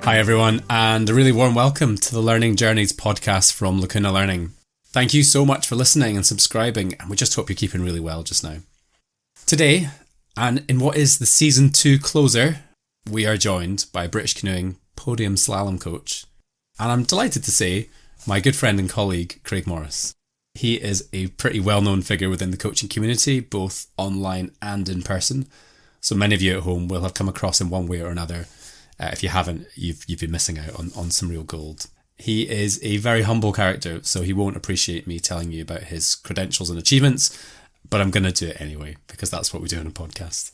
Hi everyone, and a really warm welcome to the Learning Journeys podcast from Lacuna Learning. Thank you so much for listening and subscribing, and we just hope you're keeping really well just now. Today, and in what is the Season 2 closer, we are joined by British canoeing podium slalom coach, and I'm delighted to say, my good friend and colleague, Craig Morris. He is a pretty well-known figure within the coaching community, both online and in person, so many of you at home will have come across him one way or another. If you haven't, you've been missing out on some real gold. He is a very humble character, so he won't appreciate me telling you about his credentials and achievements, but I'm going to do it anyway, because that's what we do on a podcast.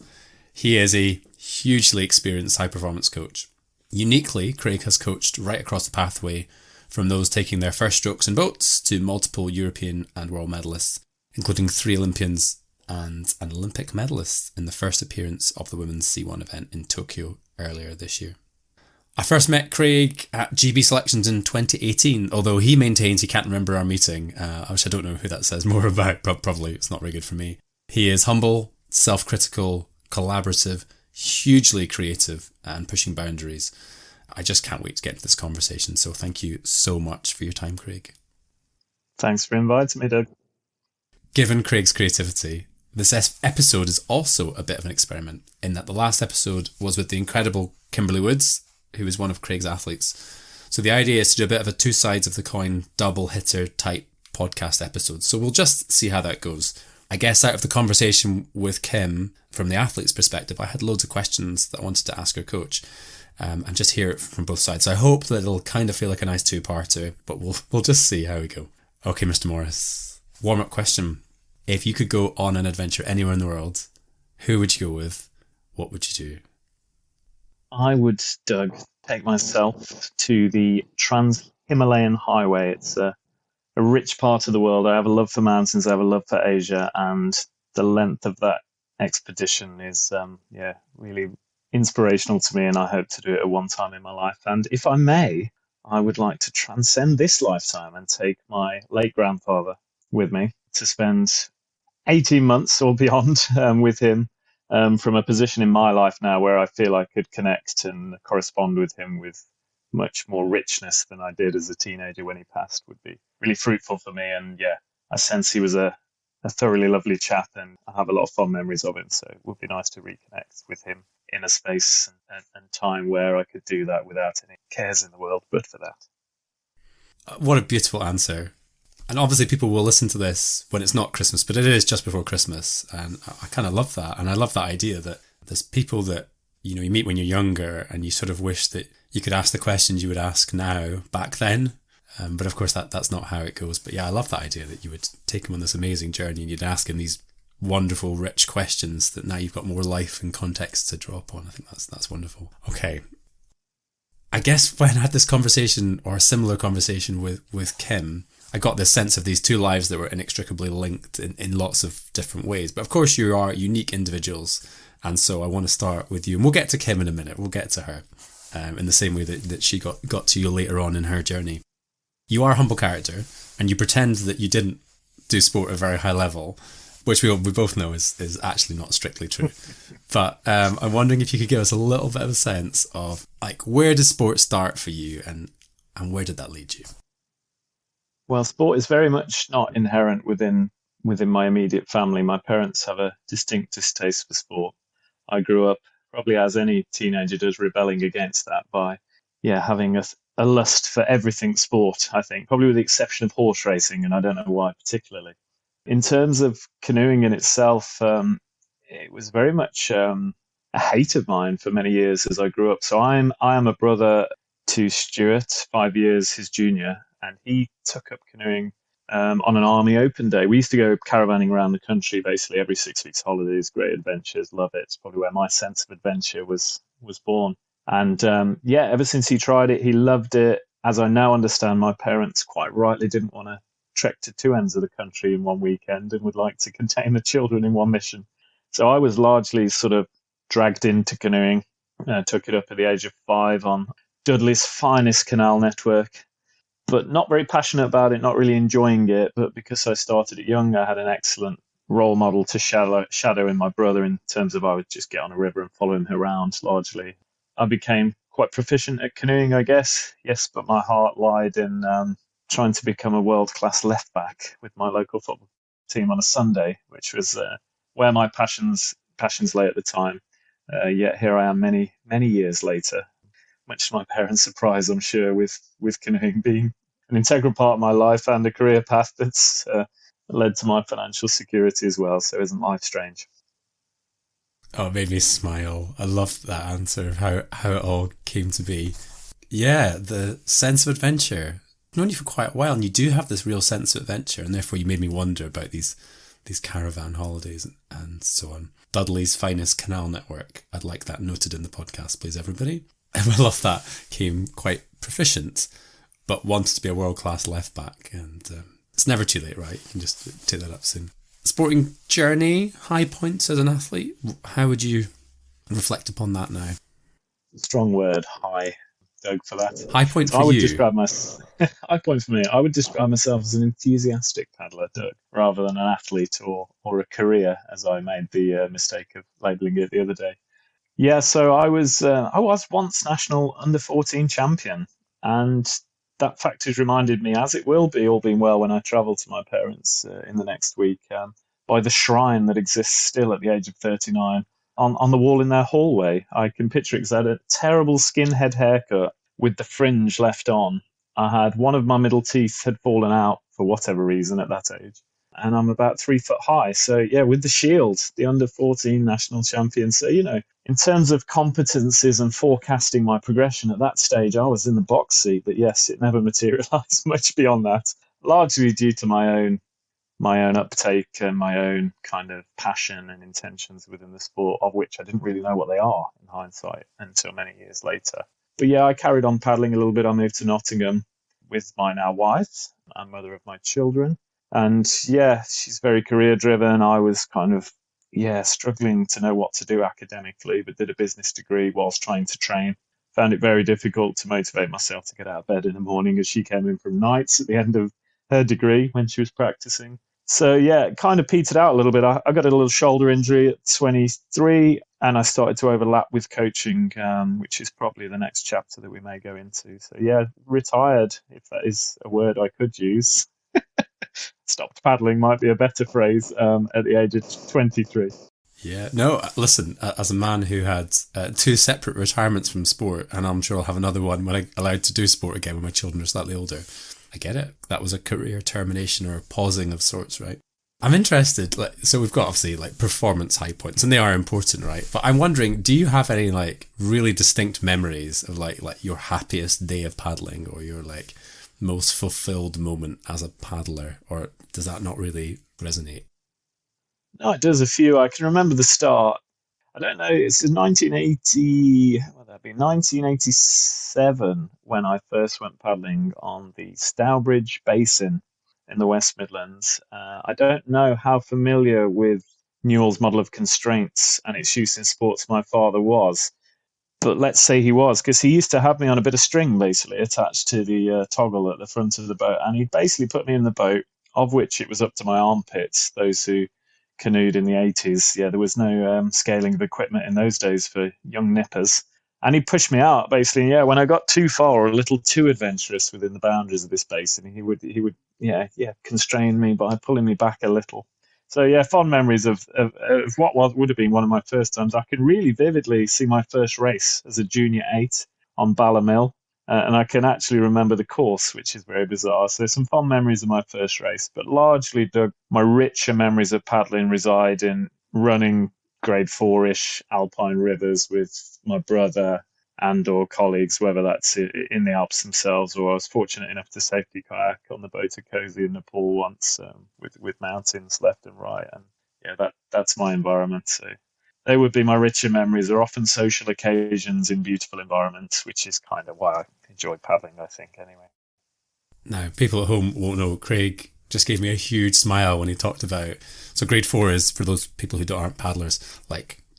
He is a hugely experienced high-performance coach. Uniquely, Craig has coached right across the pathway from those taking their first strokes in boats to multiple European and world medalists, including 3 Olympians and an Olympic medalist in the first appearance of the women's C1 event in Tokyo earlier this year. I first met Craig at GB Selections in 2018, although he maintains he can't remember our meeting, which I don't know who that says more about, but probably it's not very good for me. He is humble, self-critical, collaborative, hugely creative and pushing boundaries. I just can't wait to get to this conversation, so thank you so much for your time, Craig. Thanks for inviting me, Doug. Given Craig's creativity, this episode is also a bit of an experiment in that the last episode was with the incredible Kimberley Woods, who is one of Craig's athletes. So the idea is to do a bit of a 2 sides of the coin, double hitter type podcast episode. So we'll just see how that goes. I guess out of the conversation with Kim, from the athlete's perspective, I had loads of questions that I wanted to ask her coach and just hear it from both sides. So I hope that it'll kind of feel like a nice 2-parter, but we'll just see how we go. Okay, Mr. Morris, warm-up question. If you could go on an adventure anywhere in the world, who would you go with? What would you do? I would, Doug, take myself to the Trans-Himalayan Highway. It's a rich part of the world. I have a love for mountains. I have a love for Asia. And the length of that expedition is, really inspirational to me. And I hope to do it at one time in my life. And if I may, I would like to transcend this lifetime and take my late grandfather with me to spend 18 months or beyond with him from a position in my life now where I feel I could connect and correspond with him with much more richness than I did as a teenager when he passed would be really fruitful for me. And yeah, I sense he was a thoroughly lovely chap and I have a lot of fond memories of him. So it would be nice to reconnect with him in a space and time where I could do that without any cares in the world, but for that. What a beautiful answer. And obviously people will listen to this when it's not Christmas, but it is just before Christmas. And I kind of love that. And I love that idea that there's people that, you meet when you're younger and you sort of wish that you could ask the questions you would ask now back then. But of course that's not how it goes. But yeah, I love that idea that you would take him on this amazing journey and you'd ask him these wonderful, rich questions that now you've got more life and context to draw upon. I think that's wonderful. Okay. I guess when I had this conversation or a similar conversation with Kim, I got this sense of these 2 lives that were inextricably linked in lots of different ways. But of course you are unique individuals. And so I want to start with you. And we'll get to Kim in a minute. We'll get to her in the same way that she got to you later on in her journey. You are a humble character and you pretend that you didn't do sport at a very high level, which we both know is actually not strictly true. But I'm wondering if you could give us a little bit of a sense of where does sport start for you and where did that lead you? Well, sport is very much not inherent within my immediate family. My parents have a distinct distaste for sport. I grew up, probably as any teenager does, rebelling against that by, having a lust for everything sport, I think, probably with the exception of horse racing, and I don't know why particularly. In terms of canoeing in itself, it was very much a hate of mine for many years as I grew up. So I am a brother to Stuart, 5 years his junior, and he took up canoeing on an Army Open day. We used to go caravanning around the country basically every 6 weeks holidays, great adventures, love it. It's probably where my sense of adventure was born. And ever since he tried it, he loved it. As I now understand, my parents quite rightly didn't want to trek to 2 ends of the country in one weekend and would like to contain the children in one mission. So I was largely sort of dragged into canoeing. Took it up at the age of 5 on Dudley's finest canal network. But not very passionate about it, not really enjoying it. But because I started it young, I had an excellent role model to shadow in my brother in terms of I would just get on a river and follow him around largely. I became quite proficient at canoeing, I guess. Yes, but my heart lied in trying to become a world-class left back with my local football team on a Sunday, which was where my passions lay at the time. Yet here I am many years later, much to my parents' surprise, I'm sure, with canoeing being an integral part of my life and a career path that's led to my financial security as well. So isn't life strange? Oh, it made me smile. I loved that answer of how it all came to be. Yeah, the sense of adventure. I've known you for quite a while, and you do have this real sense of adventure, and therefore you made me wonder about these caravan holidays and so on. Dudley's finest canal network. I'd like that noted in the podcast, please, everybody. And I love that. Came quite proficient, but wanted to be a world-class left back, and it's never too late, right? You can just take that up soon. Sporting journey, high points as an athlete. How would you reflect upon that now? Strong word, high, Doug, for that. High point So for I would you. describe my high point for me. I would describe myself as an enthusiastic paddler, Doug, rather than an athlete or a career, as I made the mistake of labelling it the other day. Yeah, so I was once national under-14 champion, and that fact is reminded me, as it will be, all being well, when I travel to my parents in the next week, by the shrine that exists still at the age of 39 on the wall in their hallway. I can picture it because I had a terrible skinhead haircut with the fringe left on. I had one of my middle teeth had fallen out for whatever reason at that age, and I'm about 3 foot high. So yeah, with the shield, the under 14 national champion. So, in terms of competencies and forecasting my progression at that stage, I was in the box seat. But yes, it never materialised much beyond that, largely due to my own uptake and my own kind of passion and intentions within the sport, of which I didn't really know what they are in hindsight until many years later. But yeah, I carried on paddling a little bit. I moved to Nottingham with my now wife and mother of my children. And yeah, she's very career driven. I was kind of, struggling to know what to do academically, but did a business degree whilst trying to train. Found it very difficult to motivate myself to get out of bed in the morning, as she came in from nights at the end of her degree when she was practicing. So yeah, it kind of petered out a little bit. I got a little shoulder injury at 23, and I started to overlap with coaching, which is probably the next chapter that we may go into. So yeah, retired, if that is a word I could use. Stopped paddling might be a better phrase, at the age of 23. Yeah, no, listen, as a man who had 2 separate retirements from sport, and I'm sure I'll have another one when I'm allowed to do sport again when my children are slightly older, I get it. That was a career termination or a pausing of sorts, right? I'm interested, so we've got obviously performance high points, and they are important, right? But I'm wondering, do you have any really distinct memories of like your happiest day of paddling, or your most fulfilled moment as a paddler, or does that not really resonate? No, it does a few. I can remember the start. I don't know. It's in 1980. What would that be? 1987 when I first went paddling on the Stourbridge Basin in the West Midlands. I don't know how familiar with Newell's model of constraints and its use in sports my father was, but let's say he was, because he used to have me on a bit of string basically attached to the toggle at the front of the boat, and he basically put me in the boat, of which it was up to my armpits. Those who canoed in the 80s, yeah, there was no scaling of equipment in those days for young nippers. And he pushed me out basically. Yeah, when I got too far or a little too adventurous within the boundaries of this basin, he would constrain me by pulling me back a little. So yeah, fond memories of what would have been one of my first times. I can really vividly see my first race as a junior 8 on Ballamill. And I can actually remember the course, which is very bizarre. So some fond memories of my first race, but largely, Doug, my richer memories of paddling reside in running grade 4-ish alpine rivers with my brother and or colleagues, whether that's in the Alps themselves, or I was fortunate enough to safety kayak on the boat of Cozy in Nepal once, with mountains left and right. And yeah, that's my environment. So they would be my richer memories. They're often social occasions in beautiful environments, which is kind of why I enjoy paddling, I think, anyway. Now, people at home won't know, Craig just gave me a huge smile when he talked about... So grade 4 is, for those people who aren't paddlers,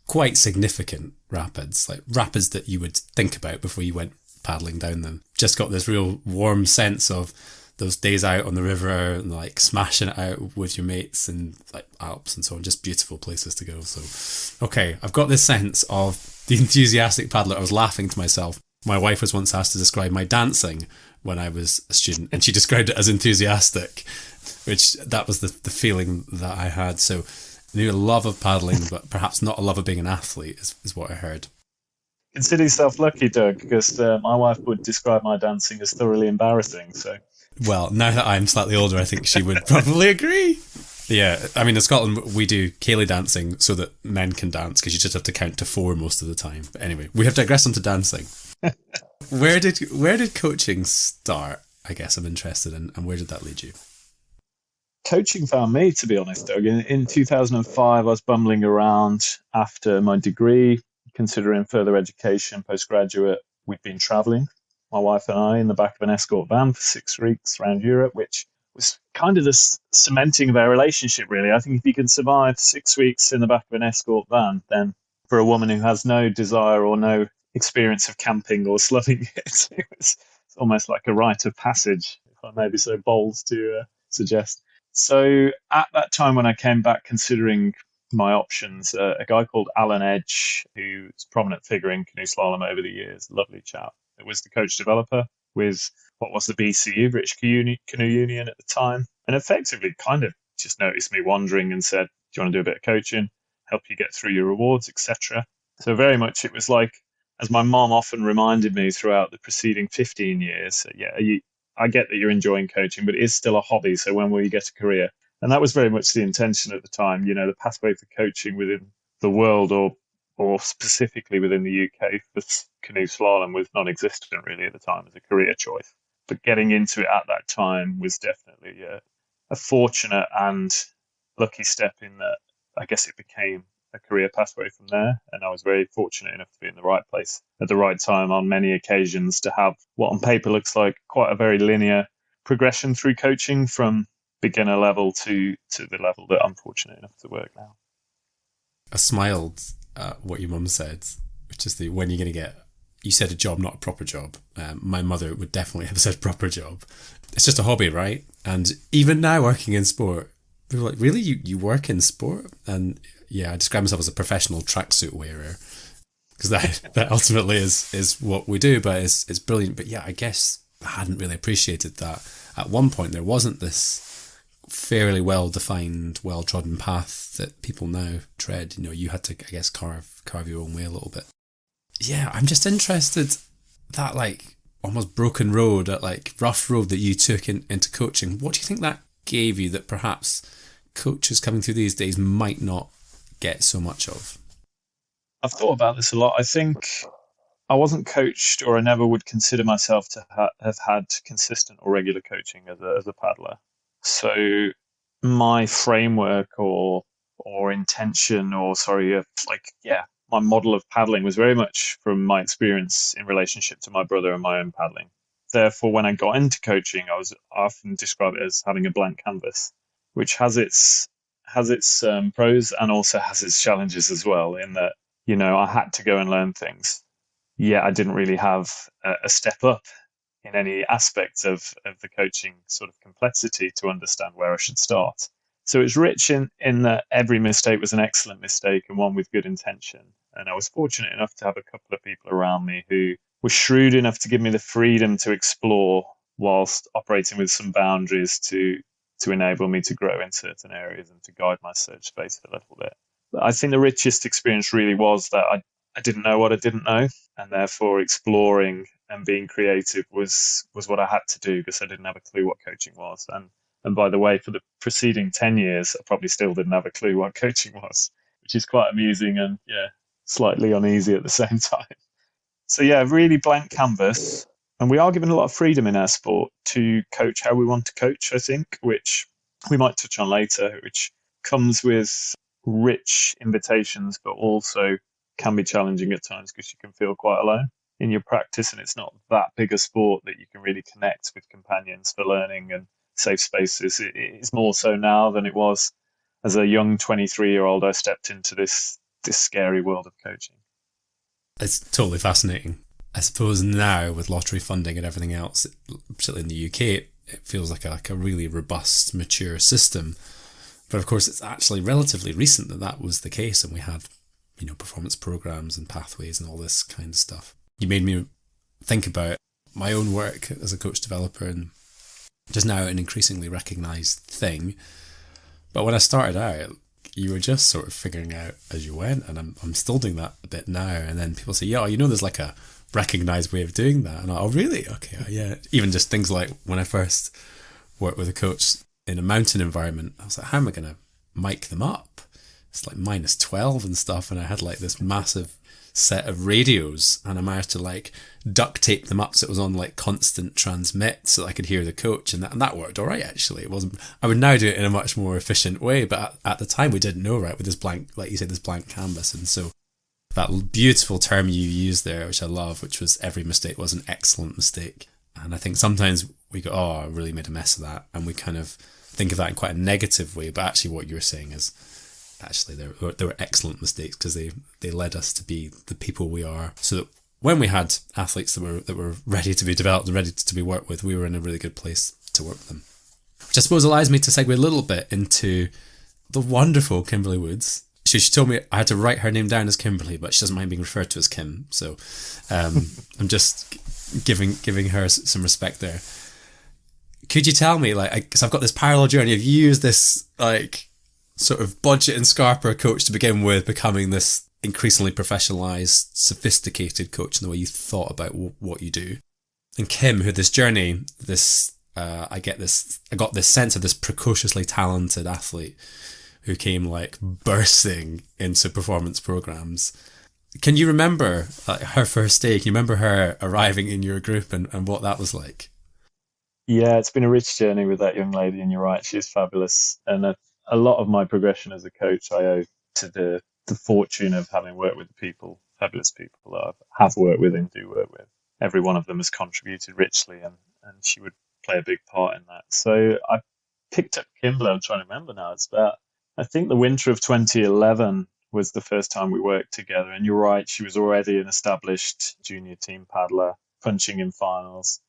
quite significant rapids, rapids that you would think about before you went paddling down them. Just got this real warm sense of those days out on the river and smashing it out with your mates and Alps and so on, just beautiful places to go. So, okay, I've got this sense of The enthusiastic paddler. I was laughing to myself. My wife was once asked to describe my dancing when I was a student, and she described it as enthusiastic, which that was the feeling that I had. So I knew a love of paddling, but perhaps not a love of being an athlete is what I heard. Consider yourself lucky, Doug, because my wife would describe my dancing as thoroughly embarrassing. So, well, now that I'm slightly older, I think she would probably agree. Yeah, I mean, in Scotland, we do ceilidh dancing so that men can dance, because you just have to count to 4 most of the time. But anyway, we have digressed onto dancing. Where did coaching start? I guess I'm interested in, and where did that lead you? Coaching found me, to be honest, Doug. In 2005, I was bumbling around after my degree, considering further education, postgraduate. We'd been traveling, my wife and I, in the back of an escort van for 6 weeks around Europe, which was kind of the cementing of our relationship, really. I think if you can survive 6 weeks in the back of an escort van, then for a woman who has no desire or no experience of camping or slumming it's almost like a rite of passage, if I may be so bold to suggest. So at that time when I came back considering my options, a guy called Alan Edge, who's a prominent figure in canoe slalom over the years, lovely chap, it was the coach developer with what was the BCU, British Canoe Union at the time, and effectively kind of just noticed me wandering and said, do you want to do a bit of coaching, help you get through your rewards, etc. So very much it was like, as my mom often reminded me throughout the preceding 15 years, I get that you're enjoying coaching, but it is still a hobby. So when will you get a career? And that was very much the intention at the time. The pathway for coaching within the world or specifically within the UK for canoe slalom was non-existent really at the time as a career choice. But getting into it at that time was definitely a fortunate and lucky step in that I guess it became a career pathway from there. And I was very fortunate enough to be in the right place at the right time on many occasions to have what on paper looks like quite a very linear progression through coaching from beginner level to the level that I'm fortunate enough to work now. I smiled at what your mum said, which is when you're going to get, you said a job, not a proper job. My mother would definitely have said proper job. It's just a hobby, right? And even now working in sport, people are like, really? You work in sport? And yeah, I describe myself as a professional tracksuit wearer because that ultimately is what we do, but it's brilliant. But yeah, I guess I hadn't really appreciated that at one point there wasn't this fairly well-defined, well-trodden path that people now tread. You had to, I guess, carve your own way a little bit. Yeah, I'm just interested that like almost broken road, that like rough road that you took into coaching. What do you think that gave you that perhaps coaches coming through these days might not get so much of? I've thought about this a lot. I think I wasn't coached, or I never would consider myself to have had consistent or regular coaching as a paddler. So my framework or intention my model of paddling was very much from my experience in relationship to my brother and my own paddling. Therefore, when I got into coaching, I often describe it as having a blank canvas, which has its pros and also has its challenges as well, in that, I had to go and learn things. Yeah, I didn't really have a step up in any aspect of the coaching sort of complexity to understand where I should start. So it's rich in that every mistake was an excellent mistake and one with good intention. And I was fortunate enough to have a couple of people around me who were shrewd enough to give me the freedom to explore whilst operating with some boundaries to enable me to grow in certain areas and to guide my search space a little bit. But I think the richest experience really was that I didn't know what I didn't know, and therefore exploring and being creative was what I had to do, because I didn't have a clue what coaching was. And by the way, for the preceding 10 years, I probably still didn't have a clue what coaching was, which is quite amusing and slightly uneasy at the same time. So really blank canvas. And we are given a lot of freedom in our sport to coach how we want to coach, I think, which we might touch on later, which comes with rich invitations, but also can be challenging at times because you can feel quite alone in your practice, and it's not that big a sport that you can really connect with companions for learning and safe spaces. It is more so now than it was as a young 23-year-old I stepped into this scary world of coaching. It's totally fascinating. I suppose now with lottery funding and everything else, particularly in the UK, it feels like a really robust, mature system. But of course, it's actually relatively recent that was the case, and we had performance programs and pathways and all this kind of stuff. You made me think about my own work as a coach developer, and just now an increasingly recognised thing. But when I started out, you were just sort of figuring out as you went, and I'm still doing that a bit now. And then people say, yeah, there's like a recognised way of doing that. And oh, really? Okay, yeah. Even just things like when I first worked with a coach in a mountain environment, I was like, how am I going to mic them up? It's like -12 and stuff, and I had like this massive set of radios, and I managed to like duct tape them up so it was on like constant transmit so that I could hear the coach, and that worked all right. Actually, it wasn't. I would now do it in a much more efficient way, but at the time we didn't know, right, with this blank, like you said, this blank canvas. And so that beautiful term you used there, which I love, which was every mistake was an excellent mistake. And I think sometimes we go, oh, I really made a mess of that, and we kind of think of that in quite a negative way, but actually what you're saying is actually they were excellent mistakes, because they led us to be the people we are, so that when we had athletes that were ready to be developed and ready to be worked with, we were in a really good place to work with them. Which I suppose allows me to segue a little bit into the wonderful Kimberley Woods. She told me I had to write her name down as Kimberley, but she doesn't mind being referred to as Kim. So I'm just giving her some respect there. Could you tell me, like, because I've got this parallel journey of you as this like sort of budget and Scarper coach to begin with, becoming this increasingly professionalized, sophisticated coach in the way you thought about what you do. And Kim, who this journey, I got this sense of this precociously talented athlete who came like bursting into performance programs. Can you remember her first day? Can you remember her arriving in your group and what that was like? Yeah, it's been a rich journey with that young lady, and you're right, she's fabulous. And a lot of my progression as a coach I owe to the fortune of having worked with the people, fabulous people that I have worked with and do work with. Every one of them has contributed richly, and she would play a big part in that. So I picked up Kimberley, I'm trying to remember now, it's about, I think the winter of 2011 was the first time we worked together. And you're right, she was already an established junior team paddler, punching in finals.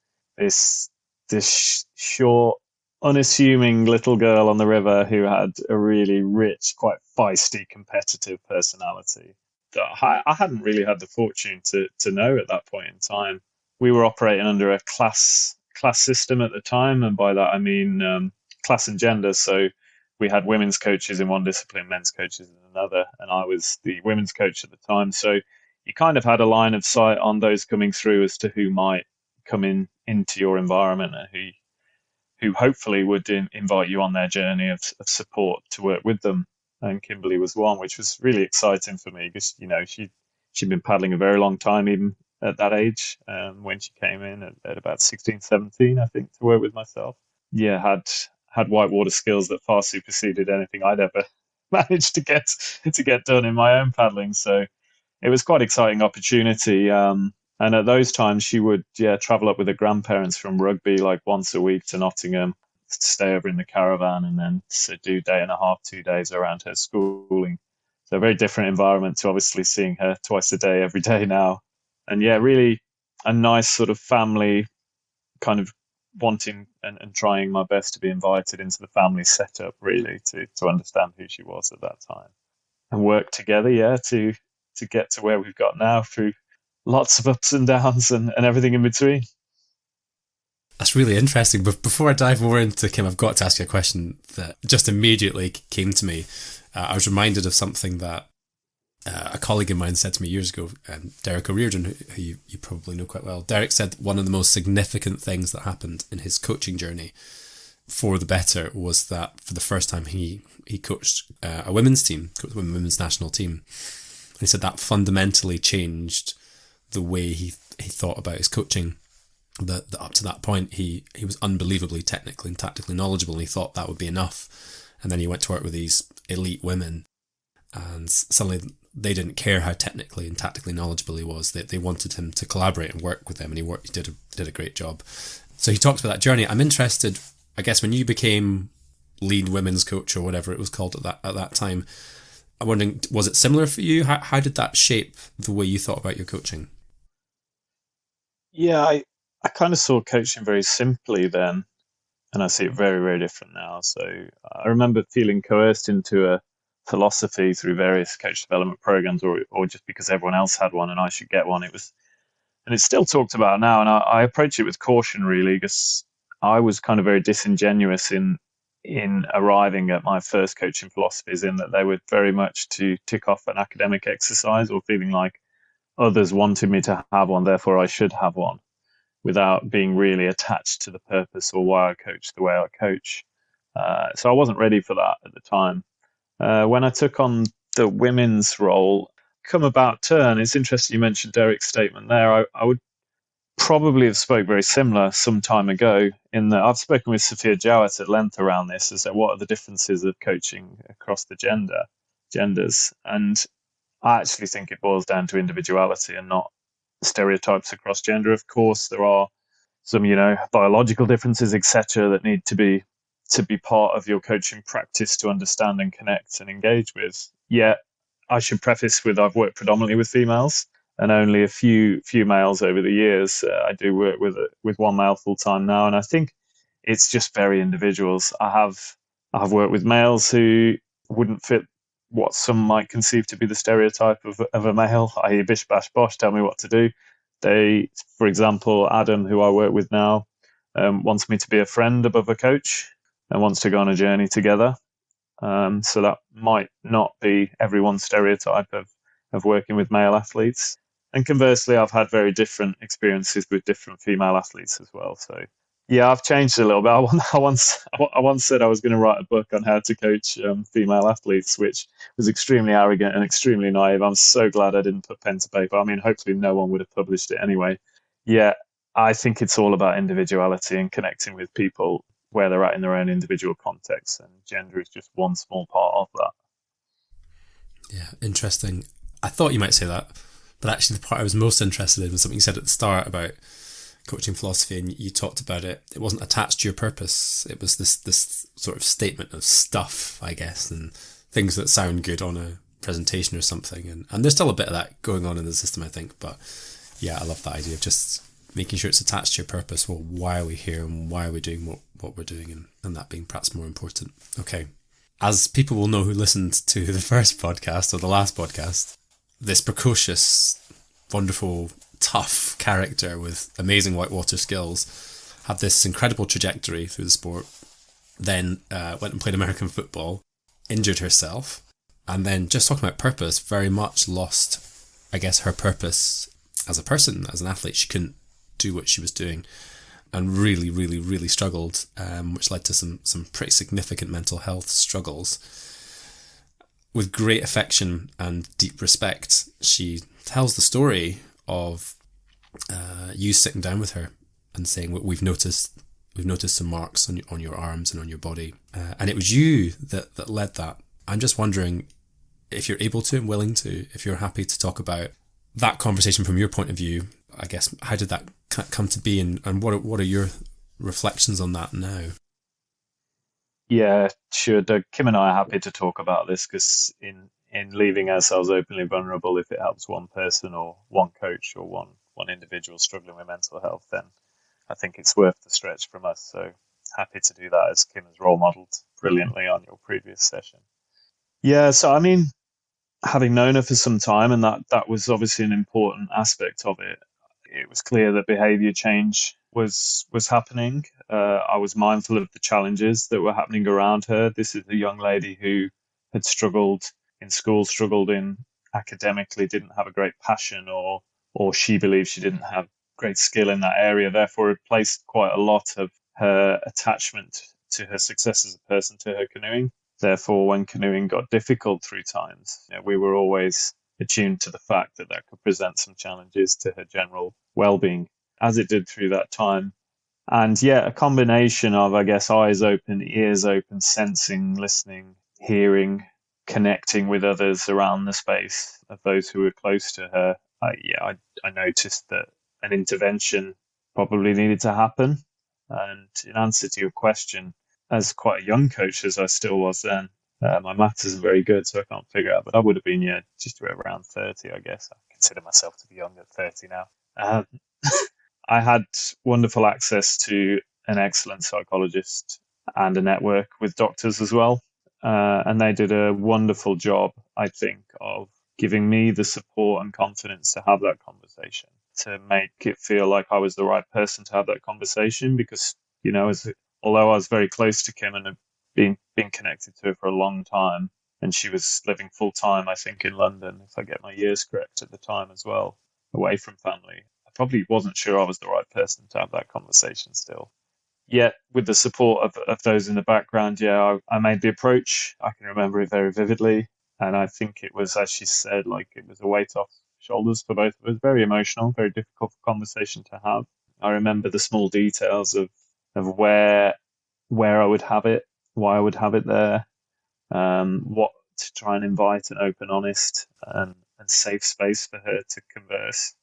This short, unassuming little girl on the river who had a really rich, quite feisty, competitive personality that I hadn't really had the fortune to know at that point in time. We were operating under a class system at the time, and by that I mean class and gender. So we had women's coaches in one discipline, men's coaches in another, and I was the women's coach at the time. So you kind of had a line of sight on those coming through as to who might come into your environment and who hopefully would invite you on their journey of support to work with them. And Kimberley was one, which was really exciting for me because, she'd been paddling a very long time, even at that age, when she came in at about 16, 17, I think, to work with myself. Yeah, had whitewater skills that far superseded anything I'd ever managed to get done in my own paddling. So it was quite an exciting opportunity. And at those times, she would travel up with her grandparents from Rugby like once a week to Nottingham, to stay over in the caravan, and then to do day and a half, 2 days around her schooling. So a very different environment to obviously seeing her twice a day, every day now. And really a nice sort of family, kind of wanting and trying my best to be invited into the family setup, really, to understand who she was at that time. And work together, to get to where we've got now through lots of ups and downs and everything in between. That's really interesting. But before I dive more into Kim, I've got to ask you a question that just immediately came to me. I was reminded of something that a colleague of mine said to me years ago, Derek O'Riordan, who you probably know quite well. Derek said one of the most significant things that happened in his coaching journey for the better was that for the first time he coached a women's team, coached the women's national team. And he said that fundamentally changed the way he thought about his coaching. That up to that point he was unbelievably technically and tactically knowledgeable, and he thought that would be enough. And then he went to work with these elite women, and suddenly they didn't care how technically and tactically knowledgeable he was. They wanted him to collaborate and work with them, and he did a great job. So he talks about that journey. I'm interested, I guess, when you became lead women's coach or whatever it was called at that time, I'm wondering, was it similar for you? How did that shape the way you thought about your coaching? Yeah, I kind of saw coaching very simply then, and I see it very, very different now. So I remember feeling coerced into a philosophy through various coach development programs, or just because everyone else had one and I should get one. And it's still talked about now. And I approach it with caution, really, because I was kind of very disingenuous in arriving at my first coaching philosophies, in that they were very much to tick off an academic exercise, or feeling like others wanted me to have one, therefore I should have one, without being really attached to the purpose or why I coach the way I coach. So I wasn't ready for that at the time. When I took on the women's role, come about turn. It's interesting you mentioned Derek's statement there. I would probably have spoke very similar some time ago, in that I've spoken with Sophia Jowett at length around this, as to what are the differences of coaching across the genders. And I actually think it boils down to individuality and not stereotypes across gender. Of course, there are some, biological differences, etc., that need to be part of your coaching practice to understand and connect and engage with. Yet, I should preface with, I've worked predominantly with females and only a few males over the years. I do work with one male full time now, and I think it's just very individuals. I have worked with males who wouldn't fit what some might conceive to be the stereotype of a male, i.e. bish bash bosh, tell me what to do. They, for example, Adam, who I work with now, wants me to be a friend above a coach and wants to go on a journey together. So that might not be everyone's stereotype of working with male athletes. And conversely, I've had very different experiences with different female athletes as well. So yeah, I've changed a little bit. I once said I was going to write a book on how to coach female athletes, which was extremely arrogant and extremely naive. I'm so glad I didn't put pen to paper. I mean, hopefully no one would have published it anyway. Yeah, I think it's all about individuality and connecting with people where they're at in their own individual context, and gender is just one small part of that. Yeah, interesting. I thought you might say that, but actually the part I was most interested in was something you said at the start about coaching philosophy, and you talked about it. It wasn't attached to your purpose. It was this sort of statement of stuff, I guess, and things that sound good on a presentation or something. And there's still a bit of that going on in the system, I think. But yeah, I love that idea of just making sure it's attached to your purpose. Well, why are we here and why are we doing what we're doing, and that being perhaps more important. Okay. As people will know who listened to the first podcast or the last podcast, this precocious, wonderful, tough character with amazing whitewater skills had this incredible trajectory through the sport, then went and played American football, injured herself, and then, just talking about purpose, very much lost, I guess, her purpose as a person, as an athlete. She couldn't do what she was doing and really, really, really struggled, which led to some pretty significant mental health struggles. With great affection and deep respect, she tells the story of you sitting down with her and saying, "We've noticed some marks on your arms and on your body," and it was you that led that. I'm just wondering if you're able to and willing to, if you're happy to talk about that conversation from your point of view. I guess, how did that come to be, and what are your reflections on that now? Yeah, sure, Doug. Kim and I are happy to talk about this, because in leaving ourselves openly vulnerable, if it helps one person or one coach or one individual struggling with mental health, then I think it's worth the stretch from us. So happy to do that, as Kim has role modelled brilliantly on your previous session. Yeah, so I mean, having known her for some time, and that was obviously an important aspect of it, it was clear that behaviour change was happening. I was mindful of the challenges that were happening around her. This is a young lady who had struggled in school, struggled in academically, didn't have a great passion, or she believed she didn't have great skill in that area. Therefore, it placed quite a lot of her attachment to her success as a person to her canoeing. Therefore, when canoeing got difficult through times, we were always attuned to the fact that could present some challenges to her general well-being, as it did through that time. And yeah, a combination of, I guess, eyes open, ears open, sensing, listening, hearing, connecting with others around the space of those who were close to her. I noticed that an intervention probably needed to happen. And in answer to your question, as quite a young coach as I still was then, my maths isn't very good, so I can't figure out, but I would have been, just around 30, I guess. I consider myself to be young at 30 now. I had wonderful access to an excellent psychologist and a network with doctors as well. and they did a wonderful job, I think, of giving me the support and confidence to have that conversation, to make it feel like I was the right person to have that conversation. Because, although I was very close to Kim and had been connected to her for a long time, and she was living full time, I think, in London, if I get my years correct at the time as well, away from family, I probably wasn't sure I was the right person to have that conversation still. Yet, with the support of those in the background, I made the approach. I can remember it very vividly. And I think it was, as she said, like it was a weight off shoulders for both of us. Very emotional, very difficult conversation to have. I remember the small details of where I would have it, why I would have it there, what to try and invite an open, honest, and safe space for her to converse.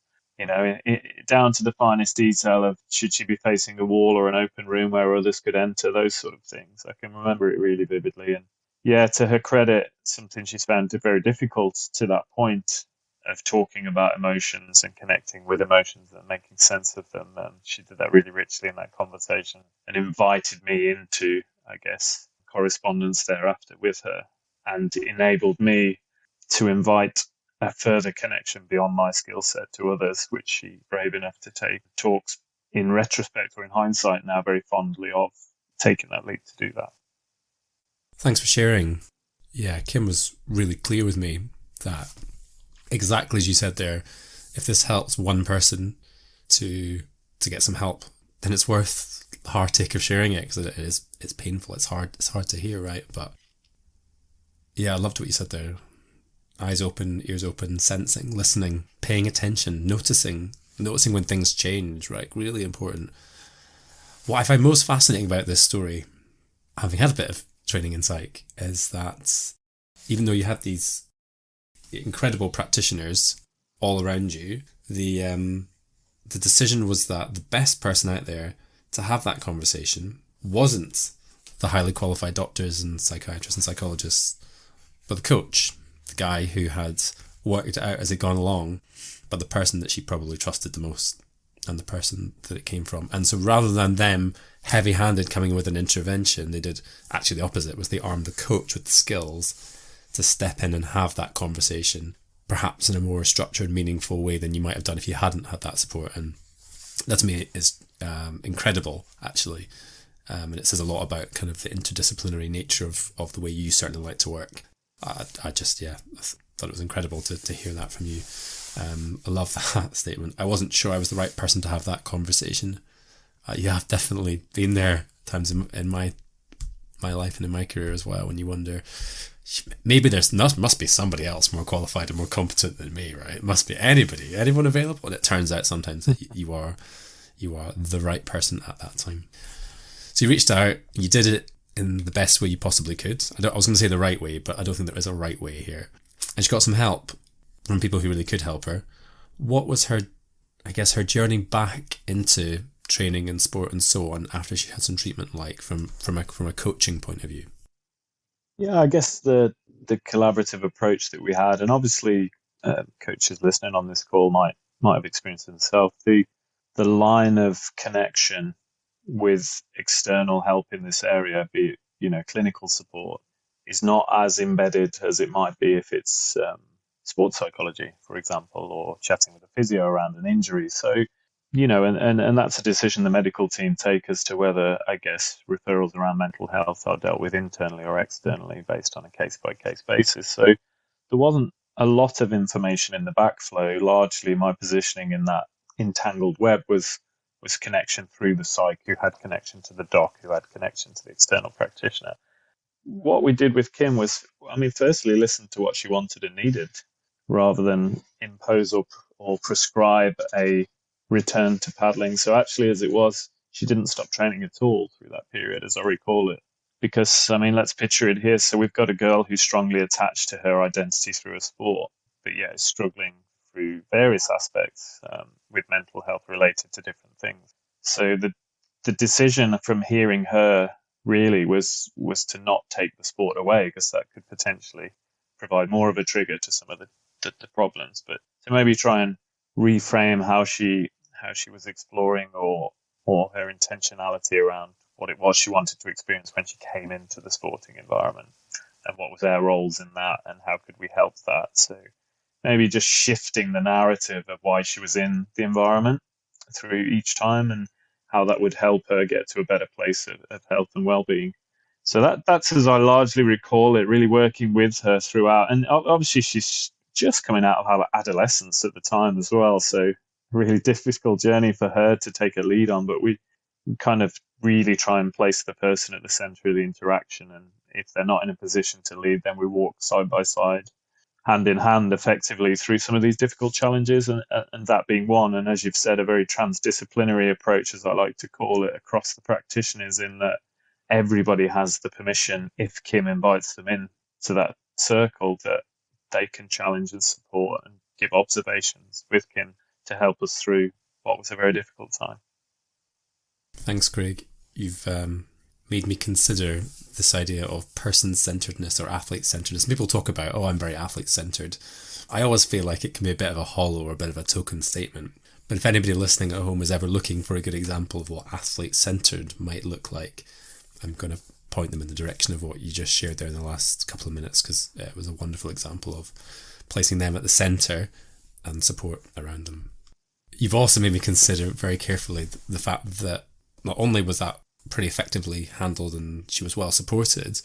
Down to the finest detail of should she be facing a wall or an open room where others could enter, those sort of things. I can remember it really vividly. And yeah, to her credit, something she's found very difficult to that point of talking about emotions and connecting with emotions and making sense of them. And she did that really richly in that conversation and invited me into, I guess, correspondence thereafter with her, and enabled me to invite a further connection beyond my skill set to others, which she brave enough to take. Talks in retrospect or in hindsight now very fondly of taking that leap to do that. Thanks for sharing. Yeah, Kim was really clear with me that exactly as you said there, if this helps one person to get some help, then it's worth the heartache of sharing it, because it's painful, it's hard to hear, right? But yeah, I loved what you said there. Eyes open, ears open, sensing, listening, paying attention, noticing when things change, right? Really important. What I find most fascinating about this story, having had a bit of training in psych, is that even though you have these incredible practitioners all around you, the decision was that the best person out there to have that conversation wasn't the highly qualified doctors and psychiatrists and psychologists, but the coach, the guy who had worked it out as he'd gone along, but the person that she probably trusted the most and the person that it came from. And so rather than them heavy-handed coming with an intervention, they did actually the opposite, was they armed the coach with the skills to step in and have that conversation, perhaps in a more structured, meaningful way than you might have done if you hadn't had that support. And that to me is incredible, actually. And it says a lot about kind of the interdisciplinary nature of the way you certainly like to work. I thought it was incredible to hear that from you. I love that statement. I wasn't sure I was the right person to have that conversation. You have definitely been there times in my life and in my career as well, when you wonder, maybe must be somebody else more qualified and more competent than me, right? It must be anyone available. And it turns out sometimes you are the right person at that time. So you reached out, you did it in the best way you possibly could. I was going to say the right way, but I don't think there is a right way here. And she got some help from people who really could help her. What was her journey back into training and sport and so on after she had some treatment like from a coaching point of view? Yeah, I guess the collaborative approach that we had, and obviously coaches listening on this call might have experienced it themselves. The line of connection with external help in this area, be it clinical support, is not as embedded as it might be if it's sports psychology, for example, or chatting with a physio around an injury. So, and that's a decision the medical team take as to whether, I guess, referrals around mental health are dealt with internally or externally based on a case-by-case basis. So there wasn't a lot of information in the backflow. Largely my positioning in that entangled web was connection through the psych, who had connection to the doc, who had connection to the external practitioner. What we did with Kim was, firstly, listen to what she wanted and needed, rather than impose or prescribe a return to paddling. So actually, as it was, she didn't stop training at all through that period, as I recall it. Because, let's picture it here. So we've got a girl who's strongly attached to her identity through a sport, but yet is struggling through various aspects with mental health related to different things. So the decision from hearing her really was to not take the sport away, because that could potentially provide more of a trigger to some of the problems, but to maybe try and reframe how she was exploring or her intentionality around what it was she wanted to experience when she came into the sporting environment. and what was their roles in that, and how could we help that. So maybe just shifting the narrative of why she was in the environment through each time, and how that would help her get to a better place of health and well-being. So that's as I largely recall it, really working with her throughout. And obviously she's just coming out of adolescence at the time as well. So really difficult journey for her to take a lead on, but we kind of really try and place the person at the center of the interaction. And if they're not in a position to lead, then we walk side by side, hand in hand, effectively through some of these difficult challenges, and that being one. And as you've said, a very transdisciplinary approach, as I like to call it, across the practitioners, in that everybody has the permission, if Kim invites them in to that circle, that they can challenge and support and give observations with Kim to help us through what was a very difficult time. Thanks, Craig. You've made me consider this idea of person-centeredness or athlete-centeredness. People talk about, I'm very athlete-centered. I always feel like it can be a bit of a hollow or a bit of a token statement. But if anybody listening at home is ever looking for a good example of what athlete-centered might look like, I'm going to point them in the direction of what you just shared there in the last couple of minutes, because it was a wonderful example of placing them at the centre and support around them. You've also made me consider very carefully the fact that not only was that pretty effectively handled and she was well supported,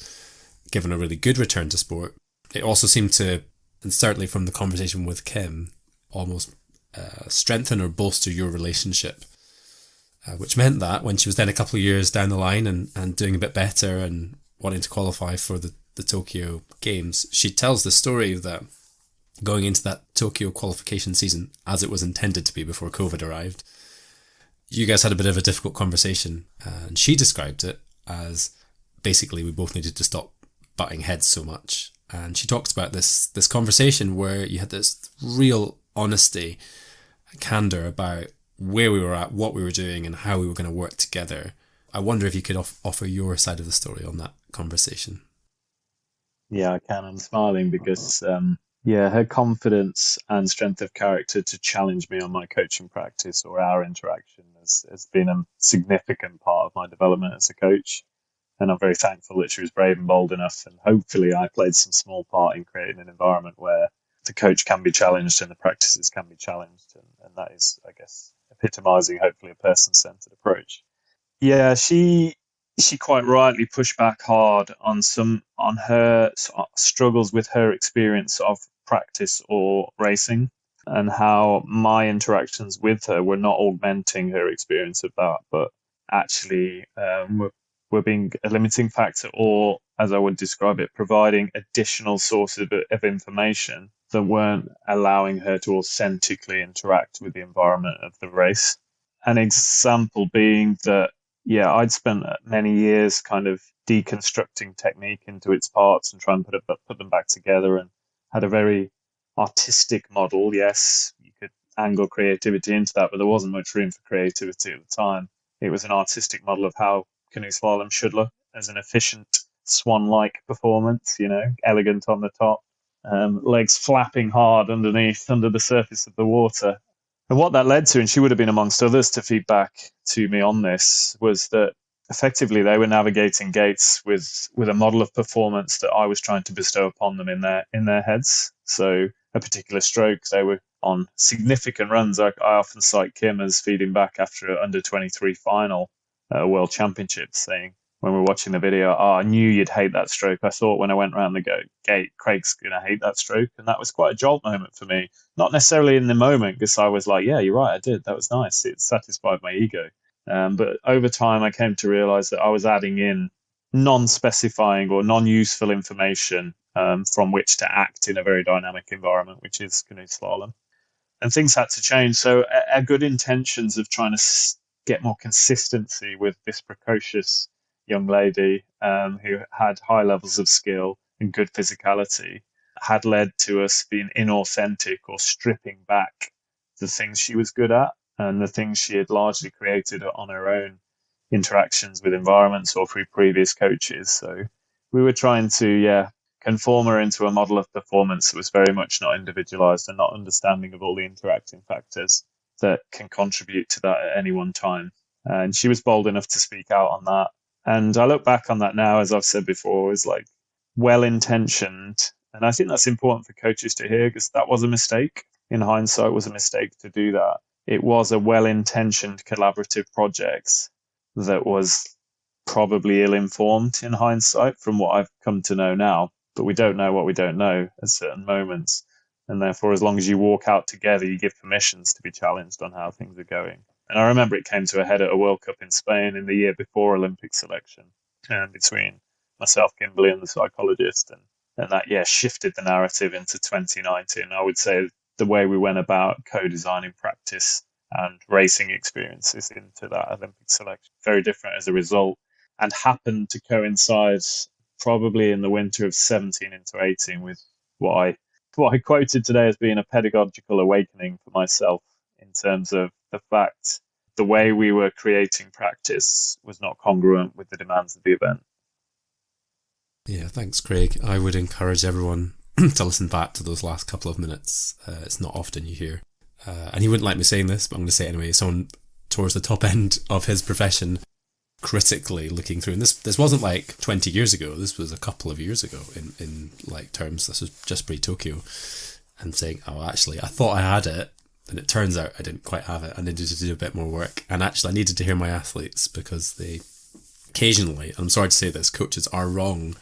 given a really good return to sport, it also seemed to, and certainly from the conversation with Kim, almost strengthen or bolster your relationship, which meant that when she was then a couple of years down the line and doing a bit better and wanting to qualify for the Tokyo Games, she tells the story that going into that Tokyo qualification season, as it was intended to be before COVID arrived, you guys had a bit of a difficult conversation, and she described it as basically we both needed to stop butting heads so much. And she talked about this conversation where you had this real honesty, candor about where we were at, what we were doing, and how we were going to work together. I wonder if you could offer your side of the story on that conversation. Yeah, I can. I'm smiling because her confidence and strength of character to challenge me on my coaching practice or our interaction has been a significant part of my development as a coach. And I'm very thankful that she was brave and bold enough. And hopefully I played some small part in creating an environment where the coach can be challenged and the practices can be challenged. And that is, I guess, epitomizing hopefully a person-centered approach. Yeah, she quite rightly pushed back hard on her struggles with her experience of practice or racing, and how my interactions with her were not augmenting her experience of that, but actually were being a limiting factor, or, as I would describe it, providing additional sources of information that weren't allowing her to authentically interact with the environment of the race. An example being that, I'd spent many years kind of deconstructing technique into its parts and trying to put them back together, and had a very artistic model. Yes, you could angle creativity into that, but there wasn't much room for creativity at the time. It was an artistic model of how canoe slalom should look as an efficient swan-like performance, elegant on the top, legs flapping hard underneath, under the surface of the water. And what that led to, and she would have been amongst others to feedback to me on this, was that effectively they were navigating gates with a model of performance that I was trying to bestow upon them in their heads. So a particular stroke, they were on significant runs. I often cite Kim as feeding back after an under-23 final at a World Championships, saying, when we were watching the video, I knew you'd hate that stroke. I thought when I went around the gate, Craig's going to hate that stroke. And that was quite a jolt moment for me. Not necessarily in the moment, because I was like, yeah, you're right, I did. That was nice. It satisfied my ego. But over time, I came to realize that I was adding in non-specifying or non-useful information from which to act in a very dynamic environment, which is canoe slalom. And things had to change. So our good intentions of trying to get more consistency with this precocious young lady who had high levels of skill and good physicality had led to us being inauthentic or stripping back the things she was good at and the things she had largely created on her own interactions with environments or through previous coaches. So we were trying to, conform her into a model of performance that was very much not individualized and not understanding of all the interacting factors that can contribute to that at any one time. And she was bold enough to speak out on that. And I look back on that now, as I've said before, is like well-intentioned. And I think that's important for coaches to hear, because that was a mistake. In hindsight, it was a mistake to do that. It was a well-intentioned collaborative project that was probably ill-informed in hindsight from what I've come to know now. But we don't know what we don't know at certain moments. And therefore, as long as you walk out together, you give permissions to be challenged on how things are going. And I remember it came to a head at a World Cup in Spain in the year before Olympic selection, between myself, Kimberley, and the psychologist. And that, shifted the narrative into 2019. I would say the way we went about co-designing practice and racing experiences into that Olympic selection, very different as a result, and happened to coincide probably in the winter of 17 into 18 with what I quoted today as being a pedagogical awakening for myself, in terms of the fact the way we were creating practice was not congruent with the demands of the event. Yeah, thanks, Craig. I would encourage everyone to listen back to those last couple of minutes. It's not often you hear. And he wouldn't like me saying this, but I'm going to say it anyway. Someone towards the top end of his profession, critically looking through. And this wasn't like 20 years ago. This was a couple of years ago in like terms. This was just pre-Tokyo. And saying, oh, actually, I thought I had it. And it turns out I didn't quite have it. I needed to do a bit more work. And actually, I needed to hear my athletes, because they occasionally, and I'm sorry to say this, coaches are wrong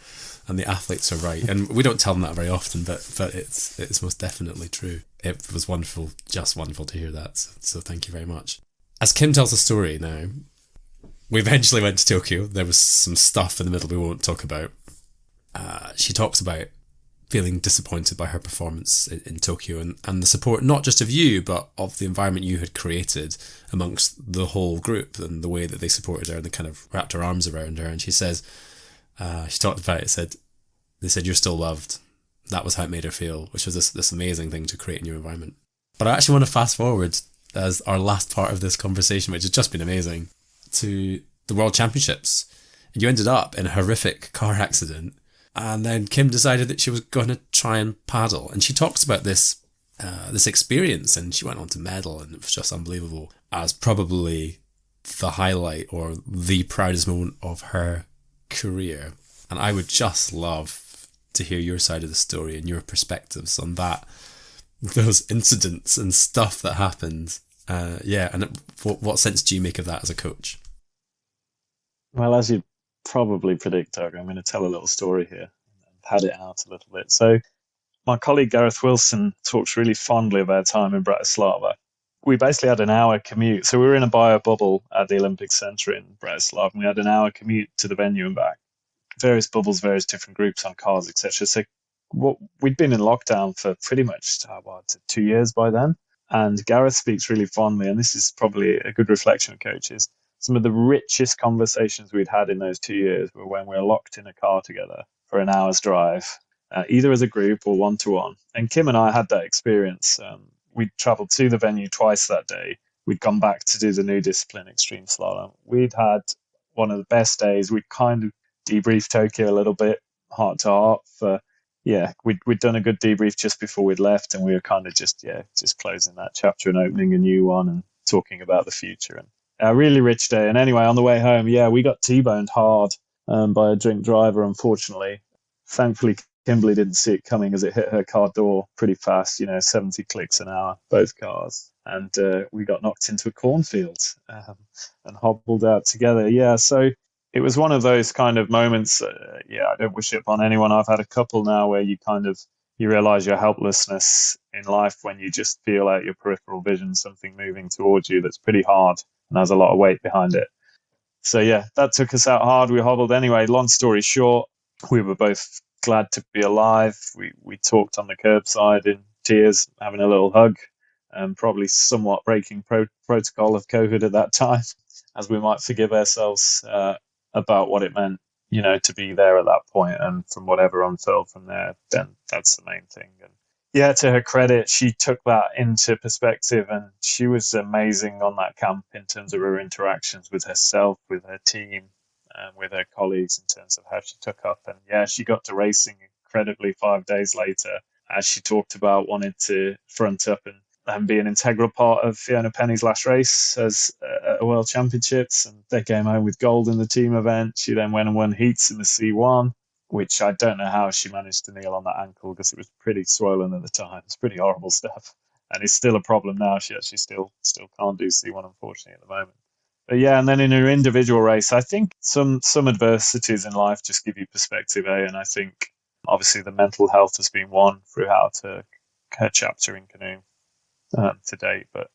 and the athletes are right. And we don't tell them that very often, but it's most definitely true. It was wonderful, just wonderful to hear that. So thank you very much. As Kim tells the story now, we eventually went to Tokyo. There was some stuff in the middle we won't talk about. She talks about feeling disappointed by her performance in Tokyo and the support, not just of you, but of the environment you had created amongst the whole group, and the way that they supported her and they kind of wrapped their arms around her. And she says, she talked about it, they said, you're still loved. That was how it made her feel, which was this amazing thing to create in your environment. But I actually want to fast forward as our last part of this conversation, which has just been amazing, to the World Championships. And you ended up in a horrific car accident. And then Kim decided that she was going to try and paddle. And she talks about this experience, and she went on to medal, and it was just unbelievable, as probably the highlight or the proudest moment of her career. And I would just love to hear your side of the story and your perspectives on that, those incidents and stuff that happened. And what sense do you make of that as a coach? Well, as you probably predict, Doug, I'm going to tell a little story here and pad it out a little bit. So my colleague Gareth Wilson talks really fondly of our time in Bratislava. We basically had an hour commute. So we were in a bio bubble at the Olympic Centre in Bratislava, and we had an hour commute to the venue and back. Various bubbles, various different groups on cars, etc. So we'd been in lockdown for pretty much 2 years by then. And Gareth speaks really fondly, and this is probably a good reflection of coaches. Some of the richest conversations we'd had in those 2 years were when we were locked in a car together for an hour's drive, either as a group or one-to-one. And Kim and I had that experience. We'd travelled to the venue twice that day. We'd gone back to do the new discipline, extreme slalom. We'd had one of the best days. We'd kind of debriefed Tokyo a little bit, heart to heart. We'd done a good debrief just before we'd left, and we were kind of just closing that chapter and opening a new one and talking about the future. And a really rich day. And anyway, on the way home, we got T-boned hard by a drink driver, unfortunately. Thankfully, Kimberley didn't see it coming as it hit her car door pretty fast, 70 clicks an hour, both cars. And we got knocked into a cornfield and hobbled out together. So it was one of those kind of moments. I don't wish it upon anyone. I've had a couple now where you realize your helplessness in life when you just feel out your peripheral vision, something moving towards you that's pretty hard and has a lot of weight behind it. So that took us out hard. We hobbled anyway. Long story short, we were both glad to be alive. We talked on the curbside in tears, having a little hug, probably somewhat breaking protocol of COVID at that time, as we might forgive ourselves about what it meant, to be there at that point. And from whatever unfurled from there, then that's the main thing. And to her credit, she took that into perspective, and she was amazing on that camp in terms of her interactions with herself, with her team, and with her colleagues in terms of how she took up. And she got to racing incredibly 5 days later, as she talked about wanting to front up and be an integral part of Fiona Penny's last race as a World Championships. And they came home with gold in the team event. She then went and won heats in the C1. which I don't know how she managed to kneel on that ankle, because it was pretty swollen at the time. It's pretty horrible stuff, and it's still a problem now. She actually still can't do C1, unfortunately, at the moment. But yeah, and then in her individual race, I think some adversities in life just give you perspective, and I think obviously the mental health has been one throughout her chapter in Canoe to date, but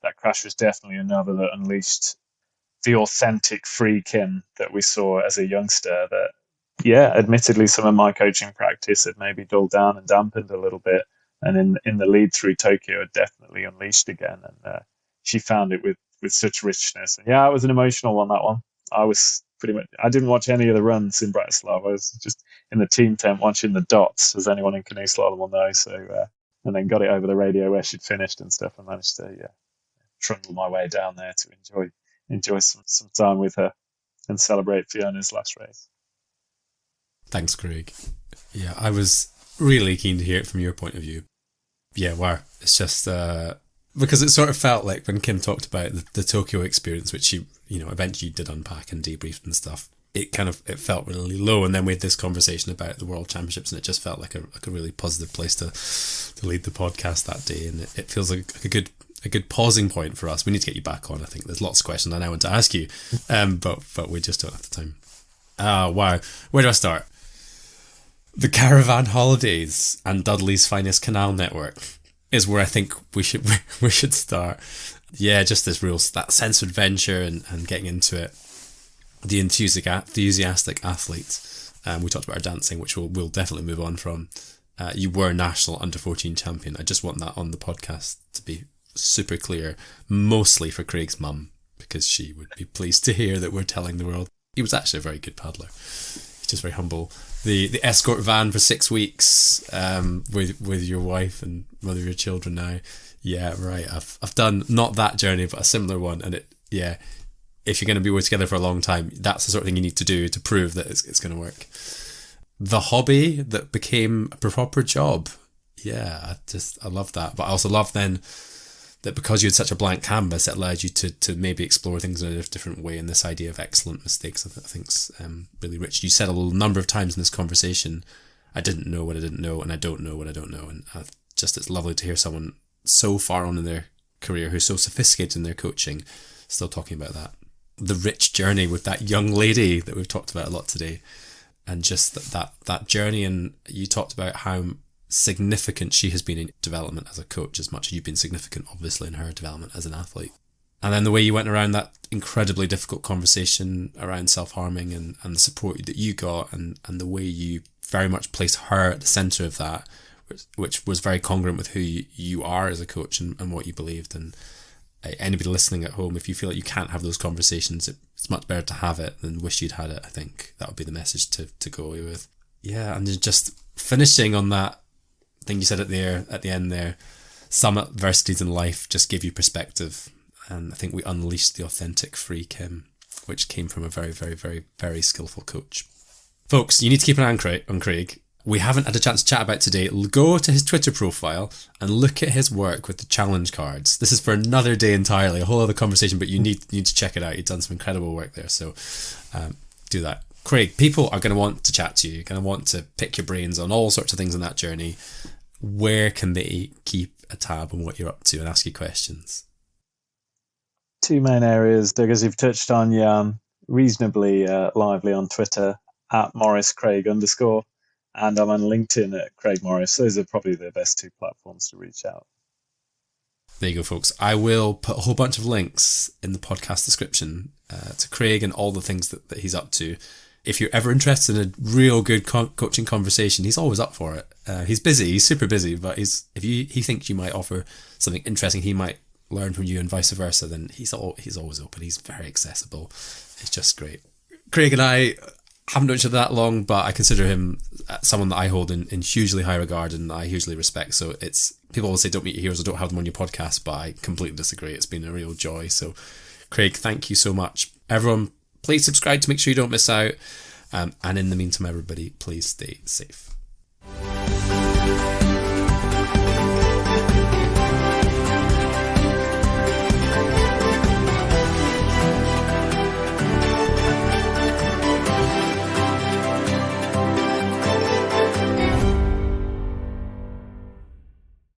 that crash was definitely another that unleashed the authentic free Kim that we saw as a youngster. That, yeah, admittedly some of my coaching practice had maybe dulled down and dampened a little bit, and in the lead through Tokyo it definitely unleashed again, and she found it with such richness. And yeah, it was an emotional one, that one. I didn't watch any of the runs in Bratislava. I was just in the team tent watching the dots, as anyone in Canoe Slalom will know. So and then got it over the radio where she'd finished and stuff, and managed to trundle my way down there to enjoy some time with her and celebrate Fiona's last race. Thanks, Craig. Yeah, I was really keen to hear it from your point of view. Yeah, wow. It's just because it sort of felt like when Kim talked about the Tokyo experience, which she, eventually did unpack and debriefed and stuff, it felt really low. And then we had this conversation about the World Championships, and it just felt like a really positive place to lead the podcast that day. And it feels like a good pausing point for us. We need to get you back on. I think there's lots of questions I now want to ask you, but we just don't have the time. Oh, wow. Where do I start? The caravan holidays and Dudley's finest canal network is where I think we should start. Yeah, just that sense of adventure and getting into it. The enthusiastic athletes. We talked about our dancing, which we'll definitely move on from. You were national under-14 champion. I just want that on the podcast to be super clear, mostly for Craig's mum, because she would be pleased to hear that we're telling the world. He was actually a very good paddler. He's just very humble. The escort van for 6 weeks with your wife and mother of your children now. Yeah, right. I've done not that journey, but a similar one. And if you're going to be together for a long time, that's the sort of thing you need to do to prove that it's going to work. The hobby that became a proper job. Yeah, I love that. But I also love then that because you had such a blank canvas, it allowed you to maybe explore things in a different way. And this idea of excellent mistakes, I think's really rich. You said a number of times in this conversation, I didn't know what I didn't know, and I don't know what I don't know. And it's lovely to hear someone so far on in their career who's so sophisticated in their coaching still talking about that. The rich journey with that young lady that we've talked about a lot today, and just that journey. And you talked about how significant she has been in development as a coach, as much as you've been significant obviously in her development as an athlete. And then the way you went around that incredibly difficult conversation around self-harming and the support that you got, and the way you very much placed her at the centre of that, which was very congruent with who you are as a coach and what you believed. And anybody listening at home, if you feel like you can't have those conversations, it's much better to have it than wish you'd had it. I think that would be the message to go away with. Yeah, and just finishing on that thing you said at the end there, some adversities in life just give you perspective. And I think we unleashed the authentic free Kim, which came from a very, very, very, very skillful coach. Folks, you need to keep an eye on Craig. We haven't had a chance to chat about today. Go to his Twitter profile and look at his work with the challenge cards. This is for another day entirely, a whole other conversation, but you need to check it out. He's done some incredible work there, so do that. Craig, people are going to want to chat to you, going to want to pick your brains on all sorts of things in that journey. Where can they keep a tab on what you're up to and ask you questions? Two main areas, Doug, as you've touched on. Yeah, I'm reasonably lively on Twitter at @MorrisCraig_, and I'm on LinkedIn at Craig Morris. Those are probably the best two platforms to reach out. There you go, folks. I will put a whole bunch of links in the podcast description to Craig and all the things that he's up to. If you're ever interested in a real good coaching conversation, he's always up for it. He's busy, he's super busy, but if he thinks you might offer something interesting, he might learn from you and vice versa, then he's always open. He's very accessible. It's just great. Craig and I haven't known each other that long, but I consider him someone that I hold in hugely high regard and I hugely respect. So people always say don't meet your heroes or don't have them on your podcast, but I completely disagree. It's been a real joy. So Craig, thank you so much. Everyone, please subscribe to make sure you don't miss out. And in the meantime, everybody, please stay safe.